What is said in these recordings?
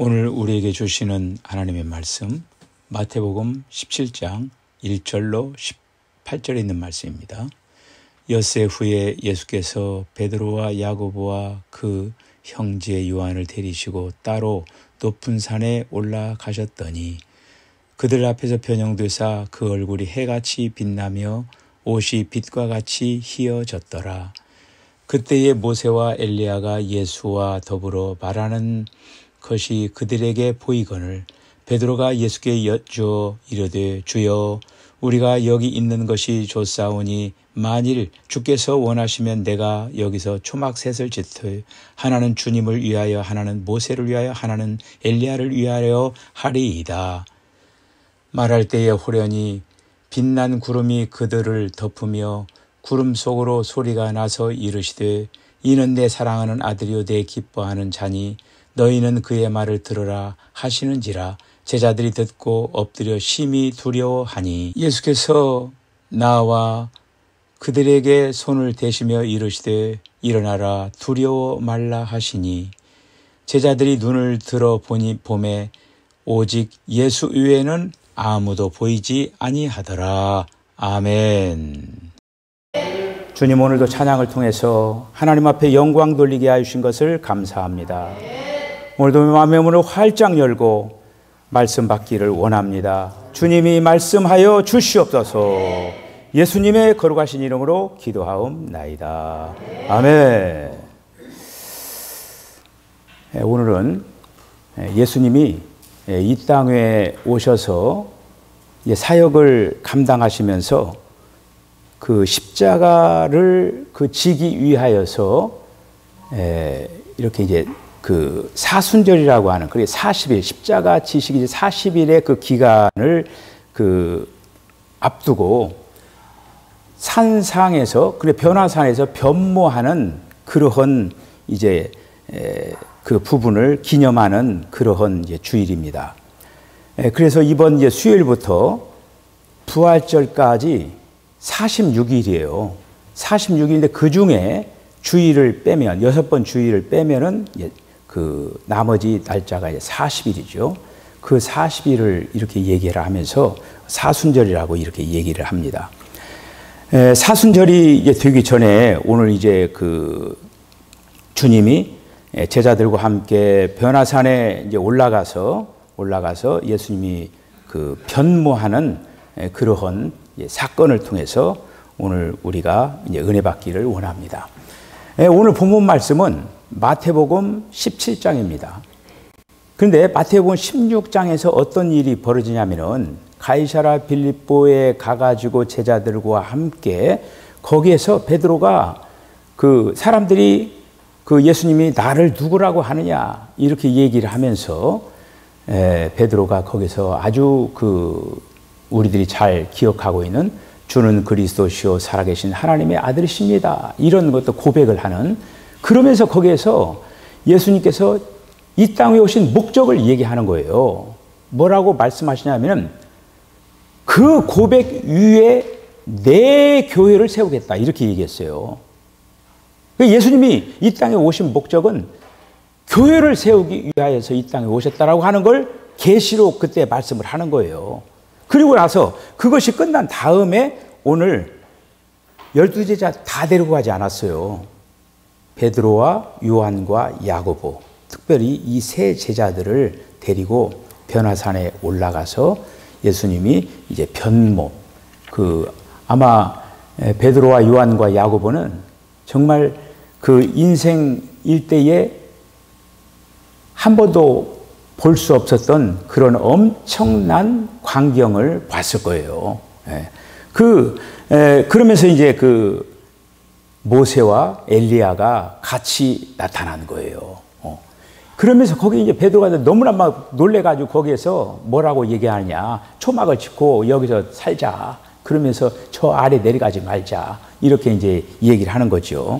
오늘 우리에게 주시는 하나님의 말씀 마태복음 17장 1절로 18절에 있는 말씀입니다. 엿새 후에 예수께서 베드로와 야고보와 그 형제 요한을 데리시고 따로 높은 산에 올라가셨더니 그들 앞에서 변형되사 그 얼굴이 해같이 빛나며 옷이 빛과 같이 희어졌더라. 그때에 모세와 엘리야가 예수와 더불어 말하는 것이 그들에게 보이거늘 베드로가 예수께 여쭈어 이르되 주여 우리가 여기 있는 것이 좋사오니 만일 주께서 원하시면 내가 여기서 초막셋을 짓되 하나는 주님을 위하여 하나는 모세를 위하여 하나는 엘리야를 위하여 하리이다. 말할 때에 호련히 빛난 구름이 그들을 덮으며 구름 속으로 소리가 나서 이르시되 이는 내 사랑하는 아들이요 내 기뻐하는 자니 너희는 그의 말을 들으라 하시는지라. 제자들이 듣고 엎드려 심히 두려워하니 예수께서 나와 그들에게 손을 대시며 이르시되 일어나라 두려워 말라 하시니 제자들이 눈을 들어 보니 봄에 오직 예수 외에는 아무도 보이지 아니하더라. 아멘. 주님, 오늘도 찬양을 통해서 하나님 앞에 영광 돌리게 하신 것을 감사합니다. 오늘도 마음의 문을 활짝 열고 말씀 받기를 원합니다. 주님이 말씀하여 주시옵소서. 예수님의 거룩하신 이름으로 기도하옵나이다. 아멘. 오늘은 예수님이 이 땅에 오셔서 사역을 감당하시면서 그 십자가를 지기 위하여서 이렇게 이제 그 사순절이라고 하는 그게 40일 십자가 지시기 40일의 그 기간을 앞두고 산상에서 그래 변화산에서 변모하는 그러한 이제 그 부분을 기념하는 그러한 이제 주일입니다. 그래서 이번 이제 수요일부터 부활절까지 46일이에요. 46일인데 그 중에 주일을 빼면 6번 주일을 빼면은 그 나머지 날짜가 40일이죠. 그 40일을 이렇게 얘기를 하면서 사순절이라고 이렇게 얘기를 합니다. 사순절이 이제 되기 전에 오늘 이제 그 주님이 제자들과 함께 변화산에 이제 올라가서 예수님이 그 변모하는 그러한 사건을 통해서 오늘 우리가 이제 은혜 받기를 원합니다. 오늘 본문 말씀은 마태복음 17장입니다. 그런데 마태복음 16장에서 어떤 일이 벌어지냐면은 가이사랴 빌립보에 가가지고 제자들과 함께 거기에서 베드로가 그 사람들이 그 예수님이 나를 누구라고 하느냐 이렇게 얘기를 하면서 베드로가 거기서 아주 그 우리들이 잘 기억하고 있는 주는 그리스도시요 살아계신 하나님의 아들이십니다. 이런 것도 고백을 하는 그러면서 거기에서 예수님께서 이 땅에 오신 목적을 얘기하는 거예요. 뭐라고 말씀하시냐면 그 고백 위에 내 교회를 세우겠다 이렇게 얘기했어요. 예수님이 이 땅에 오신 목적은 교회를 세우기 위하여서 이 땅에 오셨다라고 하는 걸 계시로 그때 말씀을 하는 거예요. 그리고 나서 그것이 끝난 다음에 오늘 12제자 다 데리고 가지 않았어요. 베드로와 요한과 야고보, 특별히 이 세 제자들을 데리고 변화산에 올라가서 예수님이 이제 변모, 아마 베드로와 요한과 야고보는 정말 그 인생 일대에 한 번도 볼 수 없었던 그런 엄청난 광경을 봤을 거예요. 그러면서 이제 그 모세와 엘리야가 같이 나타난 거예요. 그러면서 거기 이제 베드로가 너무나 막 놀래가지고 거기에서 뭐라고 얘기하느냐. 초막을 짓고 여기서 살자. 그러면서 저 아래 내려가지 말자. 이렇게 이제 얘기를 하는 거죠.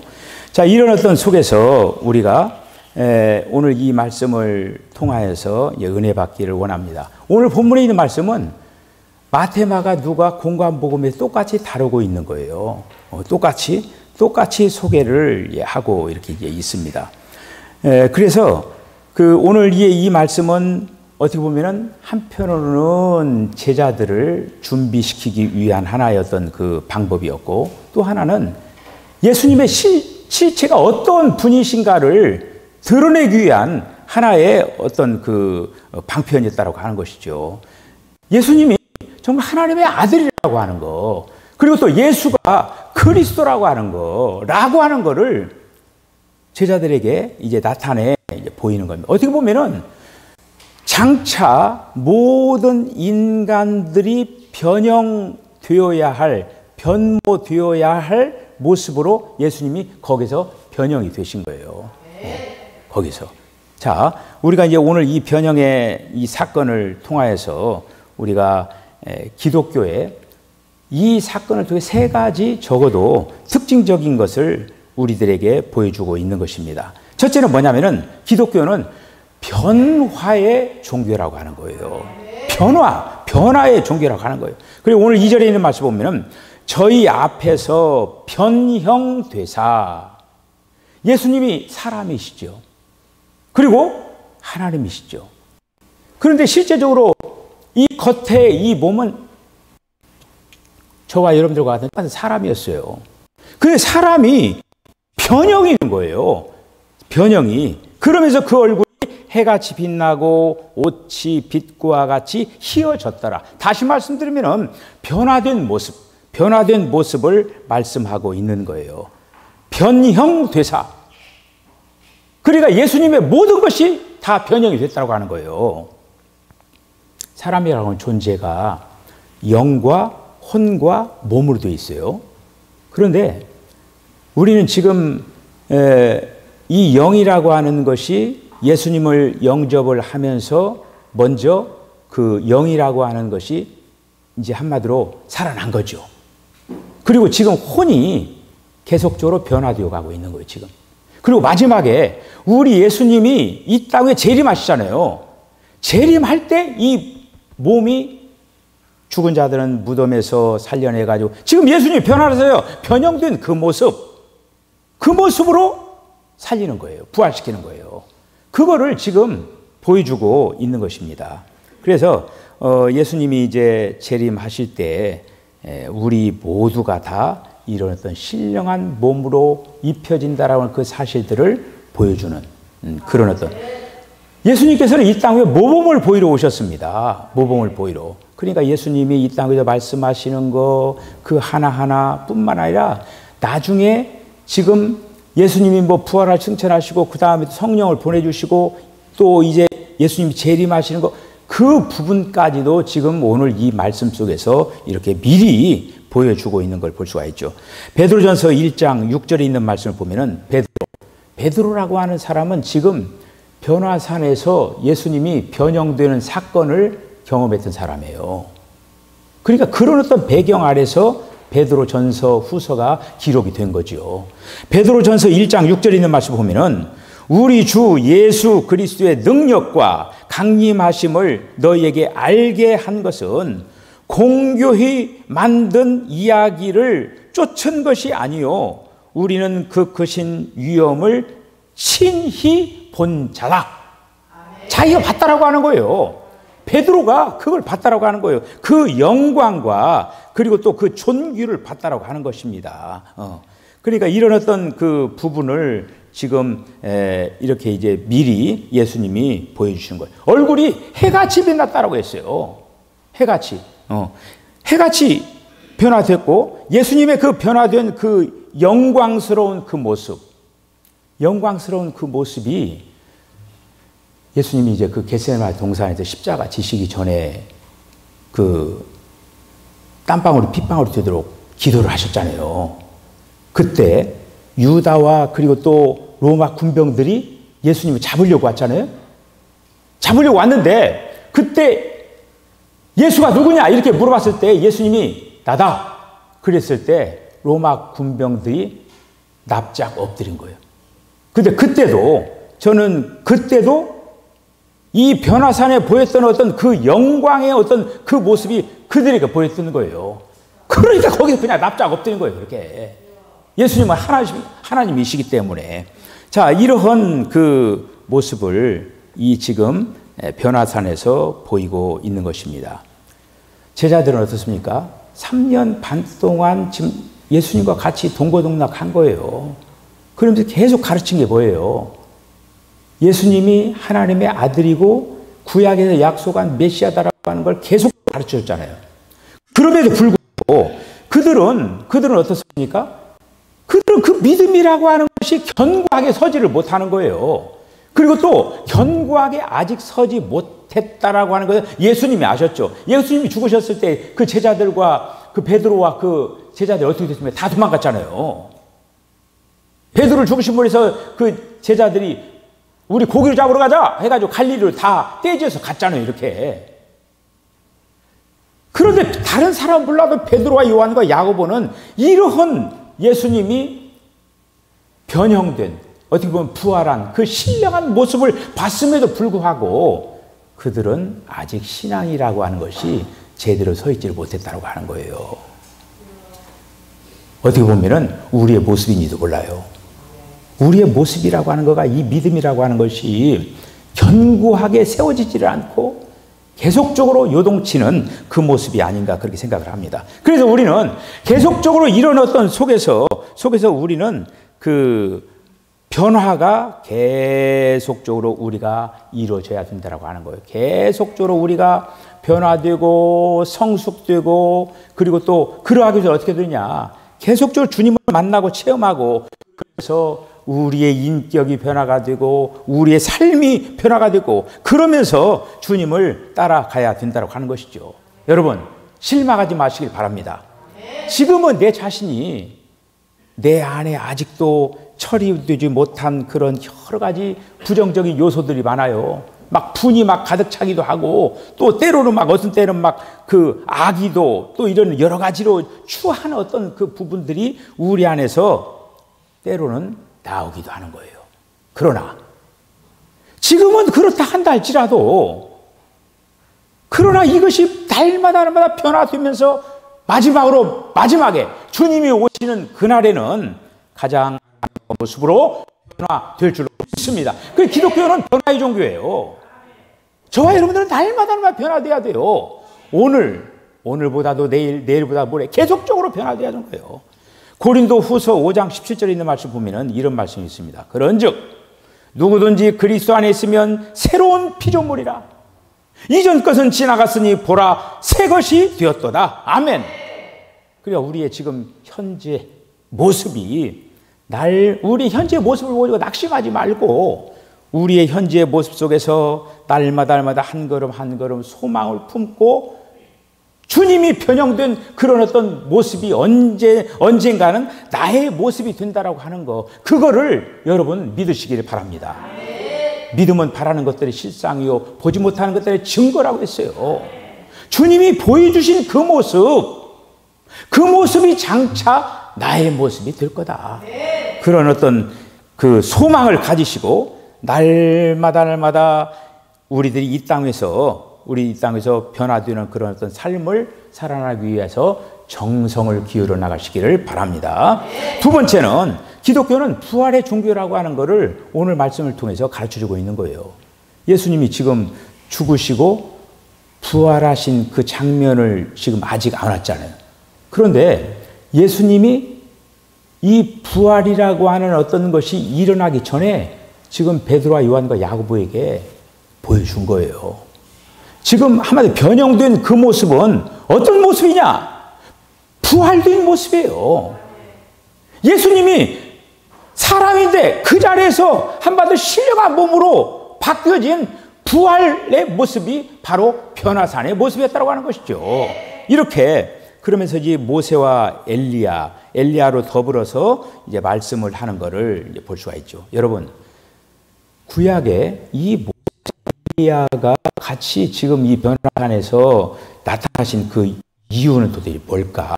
자, 이런 어떤 속에서 우리가 오늘 이 말씀을 통하여서 은혜 받기를 원합니다. 오늘 본문에 있는 말씀은 마태, 마가, 누가 공관복음에 똑같이 다루고 있는 거예요. 똑같이 소개를 하고 이렇게 있습니다. 그래서 오늘 이 말씀은 어떻게 보면은 한편으로는 제자들을 준비시키기 위한 하나의 어떤 그 방법이었고, 또 하나는 예수님의 실체가 어떤 분이신가를 드러내기 위한 하나의 어떤 그 방편이었다라고 하는 것이죠. 예수님이 정말 하나님의 아들이라고 하는 거, 그리고 또 예수가 그리스도라고 하는 거를 제자들에게 이제 나타내 보이는 겁니다. 어떻게 보면은 장차 모든 인간들이 변형되어야 할, 변모되어야 할 모습으로 예수님이 거기서 변형이 되신 거예요. 거기서. 자, 우리가 이제 오늘 이 변형의 이 사건을 통하여서 우리가 기독교의 이 사건을 통해 세 가지 적어도 특징적인 것을 우리들에게 보여주고 있는 것입니다. 첫째는 뭐냐면은 기독교는 변화의 종교라고 하는 거예요. 변화의 종교라고 하는 거예요. 그리고 오늘 2절에 있는 말씀 보면은 저희 앞에서 변형되사, 예수님이 사람이시죠. 그리고 하나님이시죠. 그런데 실제적으로 이 겉에 이 몸은 저와 여러분들과 같은 사람이었어요. 근데 사람이 변형이 있는 거예요. 변형이. 그러면서 그 얼굴이 해같이 빛나고 옷이 빛과 같이 희어졌더라. 다시 말씀드리면 변화된 모습을 말씀하고 있는 거예요. 변형되사. 그러니까 예수님의 모든 것이 다 변형이 됐다고 하는 거예요. 사람이라고 하는 존재가 영과 혼과 몸으로 되어 있어요. 그런데 우리는 지금 이 영이라고 하는 것이 예수님을 영접을 하면서 먼저 그 영이라고 하는 것이 이제 한마디로 살아난 거죠. 그리고 지금 혼이 계속적으로 변화되어 가고 있는 거예요, 지금. 그리고 마지막에 우리 예수님이 이 땅에 재림하시잖아요. 재림할 때 이 몸이 죽은 자들은 무덤에서 살려내가지고 지금 예수님이 변화해서요, 변형된 그 모습으로 살리는 거예요. 부활시키는 거예요. 그거를 지금 보여주고 있는 것입니다. 그래서 예수님이 이제 재림하실 때 우리 모두가 다 이런 어떤 신령한 몸으로 입혀진다라는 그 사실들을 보여주는 그런 어떤, 예수님께서는 이 땅에 모범을 보이러 오셨습니다. 모범을 보이러. 그러니까 예수님이 이 땅에서 말씀하시는 거 그 하나하나 뿐만 아니라 나중에 지금 예수님이 뭐 부활할 승천하시고 그 다음에 성령을 보내주시고 또 이제 예수님이 재림하시는 거 그 부분까지도 지금 오늘 이 말씀 속에서 이렇게 미리 보여주고 있는 걸 볼 수가 있죠. 베드로전서 1장 6절에 있는 말씀을 보면은 베드로라고 하는 사람은 지금 변화산에서 예수님이 변형되는 사건을 경험했던 사람이에요. 그러니까 그런 어떤 배경 아래서 베드로전서 후서가 기록이 된 거죠. 베드로전서 1장 6절에 있는 말씀 보면은 우리 주 예수 그리스도의 능력과 강림하심을 너희에게 알게 한 것은 공교히 만든 이야기를 쫓은 것이 아니요 우리는 그 크신 위엄을 친히 본 자다. 자기가 봤다라고 하는 거예요. 베드로가 그걸 봤다라고 하는 거예요. 그 영광과 그리고 또 그 존귀를 봤다라고 하는 것입니다. 그러니까 이런 어떤 그 부분을 지금 이렇게 이제 미리 예수님이 보여주신 거예요. 얼굴이 해같이 빛났다라고 했어요. 해같이. 해같이 변화됐고 예수님의 그 변화된 그 영광스러운 그 모습이 예수님이 이제 그 겟세마네 동산에서 십자가 지시기 전에 그 땀방울이 핏방울이 되도록 기도를 하셨잖아요. 그때 유다와 그리고 또 로마 군병들이 예수님을 잡으려고 왔잖아요. 잡으려고 왔는데 그때 예수가 누구냐 이렇게 물어봤을 때 예수님이 나다 그랬을 때 로마 군병들이 납작 엎드린 거예요. 근데 저는 그때도 이 변화산에 보였던 어떤 그 영광의 어떤 그 모습이 그들에게 보였던 거예요. 그러니까 거기서 그냥 납작 엎드린 거예요. 그렇게. 예수님은 하나님이시기 때문에. 자, 이러한 그 모습을 이 지금 변화산에서 보이고 있는 것입니다. 제자들은 어떻습니까? 3년 반 동안 지금 예수님과 같이 동고동락한 거예요. 그러면서 계속 가르친 게 뭐예요? 예수님이 하나님의 아들이고 구약에서 약속한 메시아다라고 하는 걸 계속 가르쳐줬잖아요. 그럼에도 불구하고 그들은 어떻습니까? 그들은 그 믿음이라고 하는 것이 견고하게 서지를 못하는 거예요. 그리고 또 견고하게 아직 서지 못했다라고 하는 것을 예수님이 아셨죠. 예수님이 죽으셨을 때 그 제자들과 그 베드로와 그 제자들이 어떻게 됐습니까? 다 도망갔잖아요. 베드로를 죽으신 분에서 그 제자들이 우리 고기를 잡으러 가자 해가지고 갈릴리를 다 떼지어서 갔잖아요. 이렇게. 그런데 다른 사람 몰라도 베드로와 요한과 야고보는 이러한 예수님이 변형된, 어떻게 보면 부활한 그 신령한 모습을 봤음에도 불구하고 그들은 아직 신앙이라고 하는 것이 제대로 서 있지를 못했다고 하는 거예요. 어떻게 보면은 우리의 모습인지도 몰라요. 우리의 모습이라고 하는 거가, 이 믿음이라고 하는 것이 견고하게 세워지지를 않고 계속적으로 요동치는 그 모습이 아닌가 그렇게 생각을 합니다. 그래서 우리는 계속적으로 이런 어떤 속에서 우리는 그 변화가 계속적으로 우리가 이루어져야 된다고 하는 거예요. 계속적으로 우리가 변화되고 성숙되고, 그리고 또 그러하기 위해서 어떻게 되냐, 계속적으로 주님을 만나고 체험하고, 그래서 우리의 인격이 변화가 되고 우리의 삶이 변화가 되고, 그러면서 주님을 따라가야 된다고 하는 것이죠. 여러분, 실망하지 마시길 바랍니다. 지금은 내 자신이 내 안에 아직도 처리되지 못한 그런 여러 가지 부정적인 요소들이 많아요. 막 분이 막 가득 차기도 하고, 또 때로는 막 어떤 때는 막 그 악의도, 또 이런 여러 가지로 추한 어떤 그 부분들이 우리 안에서 때로는 나오기도 하는 거예요. 그러나 지금은 그렇다 한다 할지라도, 그러나 이것이 날마다 변화되면서 마지막에 주님이 오시는 그날에는 가장 모습으로 변화될 줄로 믿습니다. 그 기독교는 변화의 종교예요. 저와 여러분들은 날마다 변화돼야 돼요. 오늘보다도 내일보다 모레 계속적으로 변화돼야 하는 거예요. 고린도 후서 5장 17절에 있는 말씀 보면은 이런 말씀이 있습니다. 그런즉 누구든지 그리스도 안에 있으면 새로운 피조물이라. 이전 것은 지나갔으니 보라 새 것이 되었도다. 아멘. 그러니까 우리의 지금 현재 모습이 우리 현재 모습을 보고 낙심하지 말고, 우리의 현재 모습 속에서 날마다 한 걸음 소망을 품고 주님이 변형된 그런 어떤 모습이 언젠가는 나의 모습이 된다라고 하는 거, 그거를 여러분 믿으시기를 바랍니다. 믿음은 바라는 것들의 실상이요 보지 못하는 것들의 증거라고 했어요. 주님이 보여주신 그 모습이 장차 나의 모습이 될 거다. 그런 어떤 그 소망을 가지시고 날마다 우리들이 이 땅에서 변화되는 그런 어떤 삶을 살아나기 위해서 정성을 기울여 나가시기를 바랍니다. 두 번째는 기독교는 부활의 종교라고 하는 것을 오늘 말씀을 통해서 가르쳐주고 있는 거예요. 예수님이 지금 죽으시고 부활하신 그 장면을 지금 아직 안 왔잖아요. 그런데 예수님이 이 부활이라고 하는 어떤 것이 일어나기 전에 지금 베드로와 요한과 야고보에게 보여준 거예요. 지금 한마디로 변형된 그 모습은 어떤 모습이냐? 부활된 모습이에요. 예수님이 사람인데 그 자리에서 한마디로 신령한 몸으로 바뀌어진 부활의 모습이 바로 변화산의 모습이었다고 하는 것이죠. 이렇게 그러면서 이제 모세와 엘리야로 더불어서 이제 말씀을 하는 것을 볼 수가 있죠. 여러분, 구약에 이 모세와 엘리야가 같이 지금 이 변화산에서 나타나신 그 이유는 도대체 뭘까?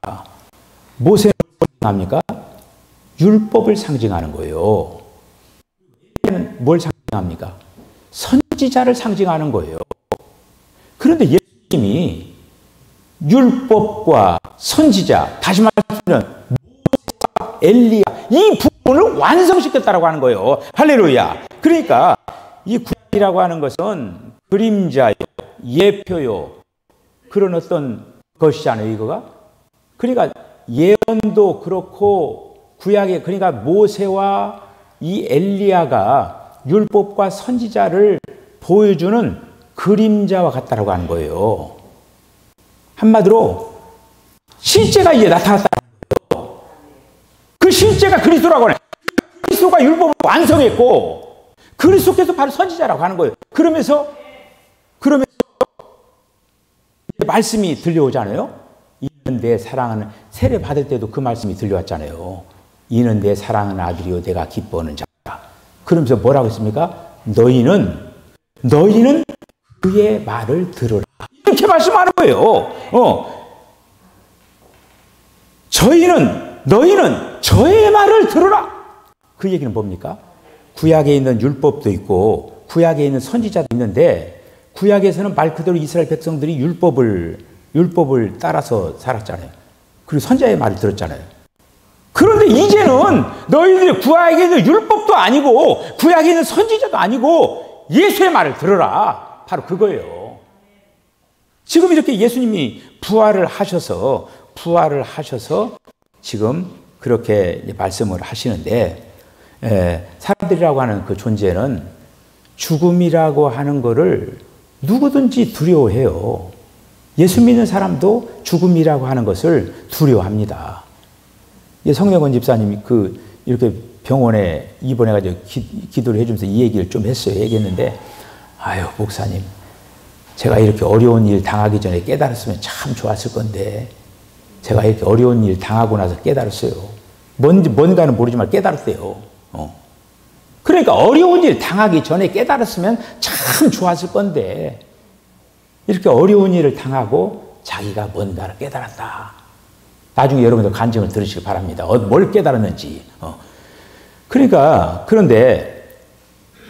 모세는 뭘 상징합니까? 율법을 상징하는 거예요. 엘리야는 뭘 상징합니까? 선지자를 상징하는 거예요. 그런데 예수님이 율법과 선지자, 다시 말하면 모세와 엘리야, 이 부분을 완성시켰다고 하는 거예요. 할렐루야. 그러니까 이 구약 구약이라고 하는 것은 그림자요, 예표요, 그런 어떤 것이잖아요, 이거가. 그러니까 예언도 그렇고 구약에, 그러니까 모세와 이 엘리야가 율법과 선지자를 보여주는 그림자와 같다라고 하는 거예요. 한마디로 실제가 이제 나타났다는 거예요. 그 실제가 그리스도라고 하네. 그리스도가 율법을 완성했고 그리스도께서 바로 선지자라고 하는 거예요. 그러면서 말씀이 들려오잖아요. 이는 내 사랑하는, 세례 받을 때도 그 말씀이 들려왔잖아요. 이는 내 사랑하는 아들이요 내가 기뻐하는 자다. 그러면서 뭐라고 했습니까? 너희는 그의 말을 들으라. 이렇게 말씀하는 거예요. 너희는 저의 말을 들으라. 그 얘기는 뭡니까? 구약에 있는 율법도 있고 구약에 있는 선지자도 있는데, 구약에서는 말 그대로 이스라엘 백성들이 율법을 따라서 살았잖아요. 그리고 선지자의 말을 들었잖아요. 그런데 이제는 너희들이 구약에 있는 율법도 아니고 구약에 있는 선지자도 아니고 예수의 말을 들어라. 바로 그거예요. 지금 이렇게 예수님이 부활을 하셔서 지금 그렇게 말씀을 하시는데, 사람들이라고 하는 그 존재는 죽음이라고 하는 거를 누구든지 두려워해요. 예수 믿는 사람도 죽음이라고 하는 것을 두려워합니다. 성명원 집사님이 이렇게 병원에 입원해가지고 기도를 해주면서 이 얘기를 좀 얘기했는데, 아유, 목사님, 제가 이렇게 어려운 일 당하기 전에 깨달았으면 참 좋았을 건데, 제가 이렇게 어려운 일 당하고 나서 깨달았어요. 뭔가는 모르지만 깨달았대요. 그러니까 어려운 일 당하기 전에 깨달았으면 참 좋았을 건데, 이렇게 어려운 일을 당하고 자기가 뭔가를 깨달았다. 나중에 여러분들 간증을 들으시기 바랍니다. 뭘 깨달았는지. 그런데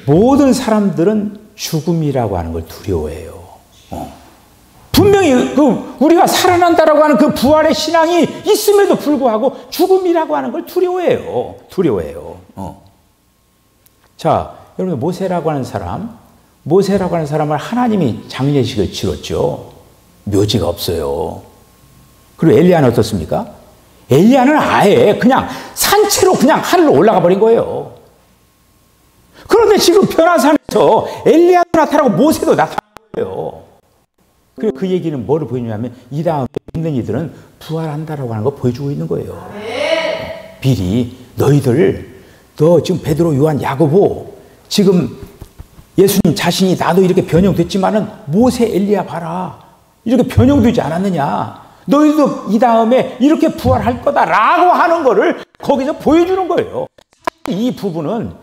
모든 사람들은 죽음이라고 하는 걸 두려워해요. 분명히 우리가 살아난다라고 하는 그 부활의 신앙이 있음에도 불구하고 죽음이라고 하는 걸 두려워해요. 자, 여러분, 모세라고 하는 사람을 하나님이 장례식을 치렀죠. 묘지가 없어요. 그리고 엘리야는 어떻습니까? 엘리야는 아예 그냥 산채로 그냥 하늘로 올라가 버린 거예요. 그런데 지금 변화산에서 엘리야도 나타나고 모세도 나타난 거예요. 그리고 그 얘기는 뭐를 보여주냐면, 이 다음에 믿는 이들은 부활한다라고 하는 거 보여주고 있는 거예요. 미리 너 지금 베드로, 요한, 야고보, 지금 예수님 자신이 나도 이렇게 변형됐지만은 모세, 엘리야 봐라. 이렇게 변형되지 않았느냐. 너희도 이 다음에 이렇게 부활할 거다라고 하는 거를 거기서 보여주는 거예요. 이 부분은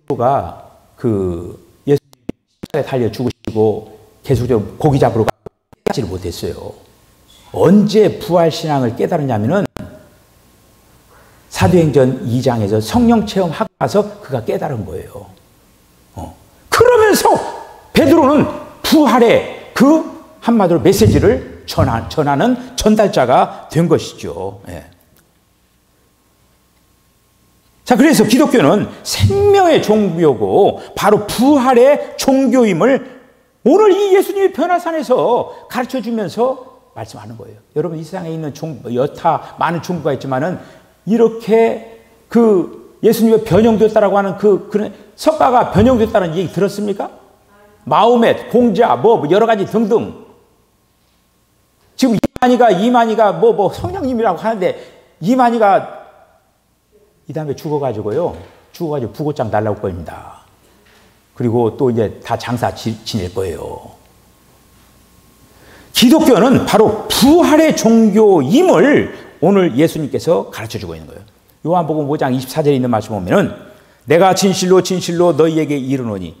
예수가 예수님에 달려 죽으시고 계속적으로 고기 잡으러 가지를 못했어요. 언제 부활신앙을 깨달았냐면은 사도행전 2장에서 성령 체험하고 나서 그가 깨달은 거예요. 그러면서 베드로는 부활의 한마디로 메시지를 전하는 전달자가 된 것이죠. 자, 그래서 기독교는 생명의 종교고 바로 부활의 종교임을 오늘 이 예수님의 변화산에서 가르쳐주면서 말씀하는 거예요. 여러분, 이 세상에 있는 여타 많은 종교가 있지만은 이렇게 예수님의 변형됐다라고 하는 그런 석가가 변형됐다는 얘기 들었습니까? 마호멧, 공자, 여러 가지 등등. 지금 이만희가 성령님이라고 하는데, 이만희가 이 다음에 죽어가지고 부고장 날라올 겁니다. 그리고 또 이제 다 장사 지낼 거예요. 기독교는 바로 부활의 종교임을 오늘 예수님께서 가르쳐주고 있는 거예요. 요한복음 5장 24절에 있는 말씀 보면은, 내가 진실로 너희에게 이르노니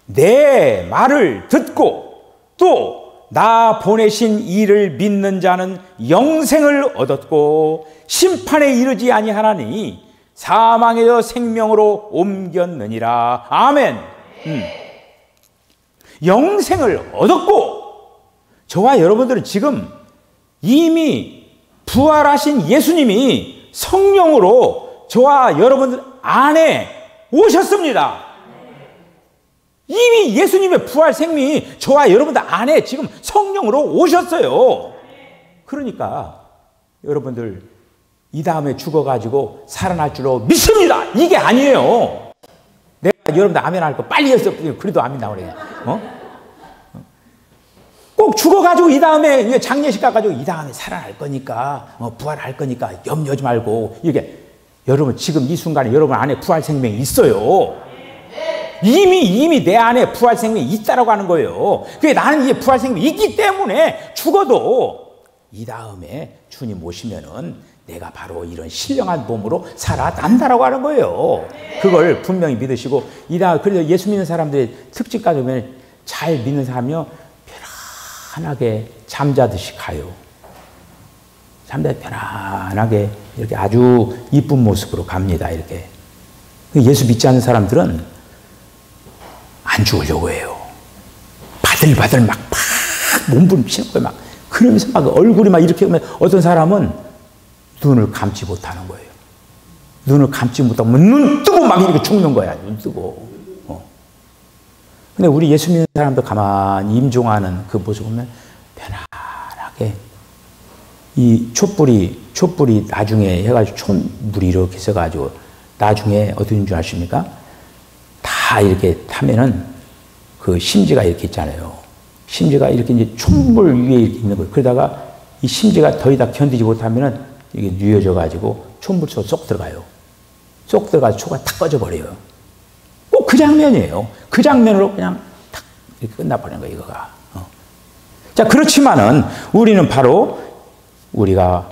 내 말을 듣고 또 나 보내신 이를 믿는 자는 영생을 얻었고 심판에 이르지 아니하나니 사망에서 생명으로 옮겼느니라. 아멘. 영생을 얻었고, 저와 여러분들은 지금 이미 부활하신 예수님이 성령으로 저와 여러분들 안에 오셨습니다. 이미 예수님의 부활 생명이 저와 여러분들 안에 지금 성령으로 오셨어요. 그러니까 여러분들 이 다음에 죽어가지고 살아날 줄로 믿습니다. 이게 아니에요. 내가 여러분들 아멘 할 거 빨리 해서 그래도 아멘 나오래. 꼭 죽어가지고 이 다음에 장례식 가가지고 이 다음에 살아날 거니까 부활할 거니까 염려하지 말고 이게 여러분 지금 이 순간에 여러분 안에 부활 생명이 있어요. 이미 내 안에 부활 생명이 있다라고 하는 거예요. 그게 나는 이제 부활 생명이 있기 때문에 죽어도 이 다음에 주님 오시면은 내가 바로 이런 신령한 몸으로 살아난다라고 하는 거예요. 그걸 분명히 믿으시고 그래서 예수 믿는 사람들의 특징까지 보면 잘 믿는 사람이요 편안하게 잠자듯이 가요. 잠자듯이 편안하게 이렇게 아주 이쁜 모습으로 갑니다. 이렇게 예수 믿지 않는 사람들은 안 죽으려고 해요. 바들바들 막 몸부림치는 거예요. 막 그러면서 막 얼굴이 막 이렇게 오면 어떤 사람은 눈을 감지 못하는 거예요. 눈을 감지 못하고 눈 뜨고 막 이렇게 죽는 거야. 눈 뜨고. 근데 우리 예수 믿는 사람도 가만히 임종하는 그 모습 보면 편안하게 이 촛불이 나중에 해가지고 촛불이 이렇게 있어가지고 나중에 어딘 줄 아십니까? 다 이렇게 타면은 그 심지가 이렇게 있잖아요. 심지가 이렇게 이제 촛불 위에 이렇게 있는 거예요. 그러다가 이 심지가 더 이상 견디지 못하면은 이게 누여져가지고 촛불 속으로 쏙 들어가요. 쏙 들어가서 초가 탁 꺼져버려요. 꼭 그 장면이에요. 그 장면으로 그냥 탁 이렇게 끝나버리는 거예요, 이거가. 자, 그렇지만은 우리는 바로 우리가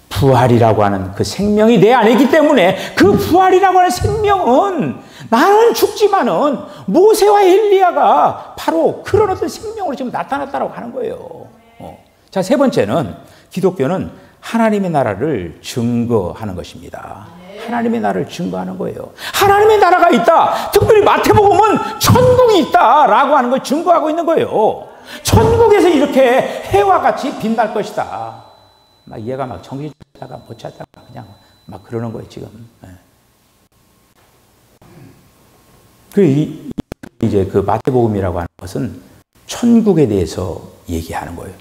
부활이라고 하는 그 생명이 내 안에 있기 때문에 그 부활이라고 하는 생명은 나는 죽지만은 모세와 엘리야가 바로 그런 어떤 생명으로 지금 나타났다고 하는 거예요. 자, 세 번째는 기독교는 하나님의 나라를 증거하는 것입니다. 하나님의 나라를 증거하는 거예요. 하나님의 나라가 있다. 특별히 마태복음은 천국이 있다라고 하는 걸 증거하고 있는 거예요. 천국에서 이렇게 해와 같이 빛날 것이다. 막 얘가 막 정신 찾다가 못 찾다가 그냥 막 그러는 거예요, 지금. 이제 그 마태복음이라고 하는 것은 천국에 대해서 얘기하는 거예요.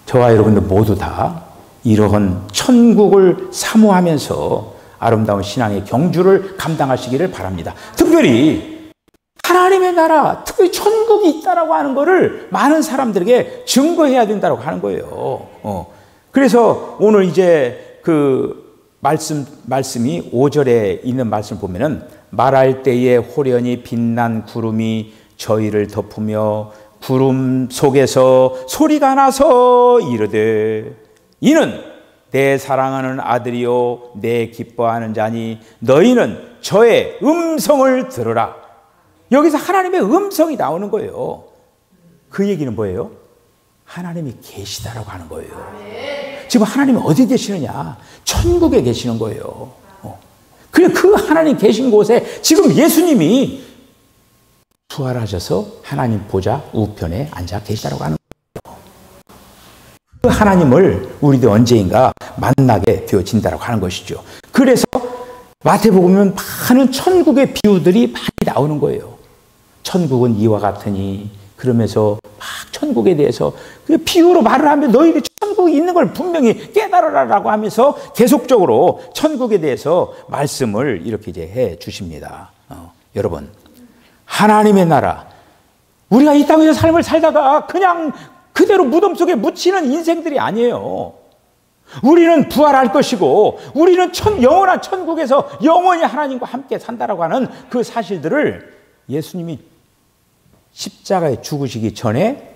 저와 여러분들 모두 다 이러한 천국을 사모하면서 아름다운 신앙의 경주를 감당하시기를 바랍니다. 특별히 하나님의 나라, 특별히 천국이 있다라고 하는 것을 많은 사람들에게 증거해야 된다고 하는 거예요. 그래서 오늘 이제 그 말씀이 5절에 있는 말씀을 보면은 말할 때에 호련히 빛난 구름이 저희를 덮으며 구름 속에서 소리가 나서 이르되 이는 내 사랑하는 아들이요 내 기뻐하는 자니 너희는 저의 음성을 들으라. 여기서 하나님의 음성이 나오는 거예요. 그 얘기는 뭐예요? 하나님이 계시다라고 하는 거예요. 지금 하나님이 어디 계시느냐? 천국에 계시는 거예요. 그래, 그 하나님 계신 곳에 지금 예수님이 부활하셔서 하나님 보좌 우편에 앉아 계시다라고 하는 거예요. 그 하나님을 우리도 언제인가 만나게 되어진다라고 하는 것이죠. 그래서 마태복음은 많은 천국의 비유들이 많이 나오는 거예요. 천국은 이와 같으니 그러면서 막 천국에 대해서 그 비유로 말을 하면 너희들이 천국이 있는 걸 분명히 깨달으라라고 하면서 계속적으로 천국에 대해서 말씀을 이렇게 이제 해 주십니다. 여러분, 하나님의 나라, 우리가 이 땅에서 삶을 살다가 그냥 그대로 무덤 속에 묻히는 인생들이 아니에요. 우리는 부활할 것이고 우리는 영원한 천국에서 영원히 하나님과 함께 산다라고 하는 그 사실들을 예수님이 십자가에 죽으시기 전에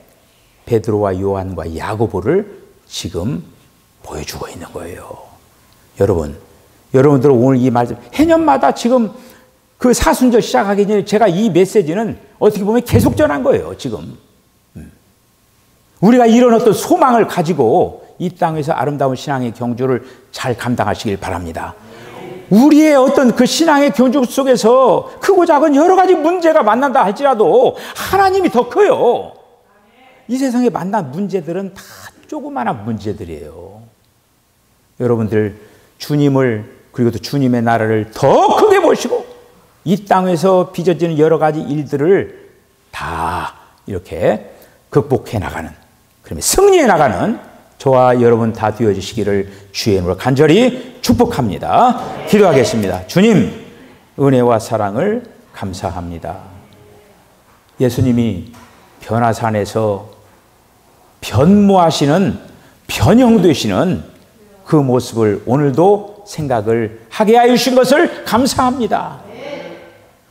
베드로와 요한과 야고보를 지금 보여주고 있는 거예요. 여러분들 오늘 이 말씀 해년마다 지금 그 사순절 시작하기 전에 제가 이 메시지는 어떻게 보면 계속 전한 거예요. 지금 우리가 이런 어떤 소망을 가지고 이 땅에서 아름다운 신앙의 경주를 잘 감당하시길 바랍니다. 우리의 어떤 그 신앙의 경주 속에서 크고 작은 여러 가지 문제가 만난다 할지라도 하나님이 더 커요. 이 세상에 만난 문제들은 다 조그마한 문제들이에요. 여러분들 주님을 그리고 또 주님의 나라를 더 크게 보시고 이 땅에서 빚어지는 여러 가지 일들을 다 이렇게 극복해 나가는, 그러면 승리해 나가는 저와 여러분 다 되어주시기를 주의 이름으로 간절히 축복합니다. 기도하겠습니다. 주님, 은혜와 사랑을 감사합니다. 예수님이 변화산에서 변모하시는, 변형되시는 그 모습을 오늘도 생각을 하게 하여 주신 것을 감사합니다.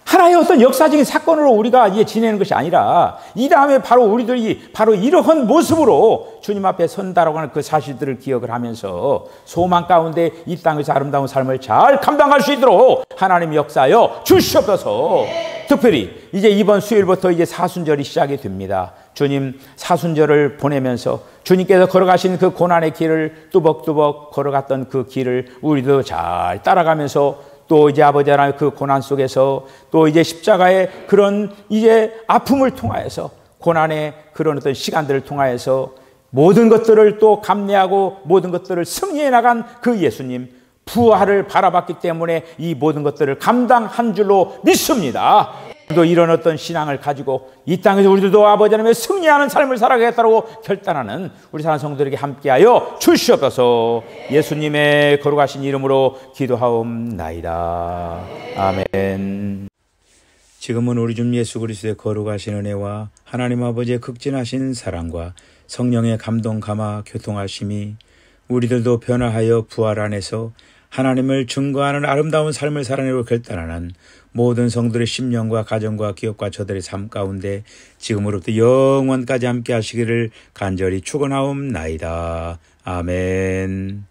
하나의 어떤 역사적인 사건으로 우리가 이제 지내는 것이 아니라 이 다음에 바로 우리들이 바로 이러한 모습으로 주님 앞에 선다라고 하는 그 사실들을 기억을 하면서 소망 가운데 이 땅에서 아름다운 삶을 잘 감당할 수 있도록 하나님 역사하여 주시옵소서. 특별히 이제 이번 수요일부터 이제 사순절이 시작이 됩니다. 주님 사순절을 보내면서 주님께서 걸어가신 그 고난의 길을 뚜벅뚜벅 걸어갔던 그 길을 우리도 잘 따라가면서 또 이제 아버지 하나님 그 고난 속에서 또 이제 십자가의 그런 이제 아픔을 통하여서 고난의 그런 어떤 시간들을 통하여서 모든 것들을 또 감내하고 모든 것들을 승리해 나간 그 예수님 부활을 바라봤기 때문에 이 모든 것들을 감당한 줄로 믿습니다. 또 이런 어떤 신앙을 가지고 이 땅에서 우리들도 아버지 하나님의 승리하는 삶을 살아가겠다고 결단하는 우리 사랑하는 성도들에게 함께하여 주시옵소서. 예수님의 거룩하신 이름으로 기도하옵나이다. 아멘. 지금은 우리 주 예수 그리스도의 거룩하신 은혜와 하나님 아버지의 극진하신 사랑과 성령의 감동 감화 교통하심이 우리들도 변화하여 부활 안에서 하나님을 증거하는 아름다운 삶을 살아내고 결단하는 모든 성들의 심령과 가정과 기업과 저들의 삶 가운데 지금으로부터 영원까지 함께 하시기를 간절히 축원하옵나이다. 아멘.